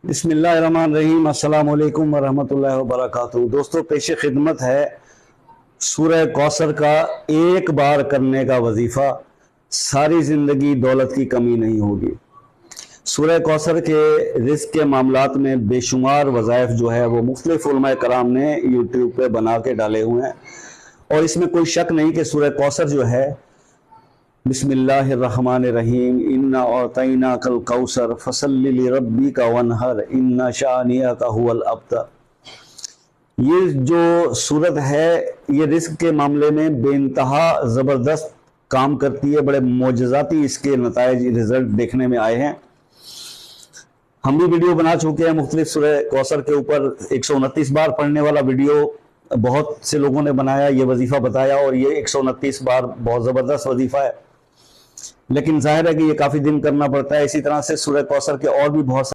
बिस्मिल्लाहिर्रहमानिर्रहीम। अस्सलाम वालेकुम वरहमतुल्लाहि वबरकातुहू। दोस्तों, पेश खिदमत है सूरह कौसर का एक बार करने का वजीफ़ा, सारी ज़िंदगी दौलत की कमी नहीं होगी। सूरह कौसर के रिज़्क़ के मामलात में बेशुमार वज़ाइफ जो है वो मुख्तलिफ़ उलमाए कराम ने यूट्यूब पे बना के डाले हुए हैं, और इसमें कोई शक नहीं कि सूरह कौसर जो है, बिस्मिल्लाहिर्रहमानिर्रहीम, इन्ना औतैना कल कौसर फसल्लि लिरब्बिका वनहर इन्ना शानियका हुवल अब्तर। ये जो सूरत है ये रिस्क के मामले में बेइंतहा ज़बरदस्त काम करती है। बड़े मोजज़ाती इसके नताइज रिजल्ट देखने में आए हैं। हम भी वीडियो बना चुके हैं मुख्तलिफ सूरह कौसर के ऊपर। 129 बार पढ़ने वाला वीडियो बहुत से लोगों ने बनाया, ये वजीफ़ा बताया, और ये 129 बार बहुत ज़बरदस्त वजीफ़ा है, लेकिन जाहिर है कि ये काफ़ी दिन करना पड़ता है। इसी तरह से सूरह कौसर के और भी बहुत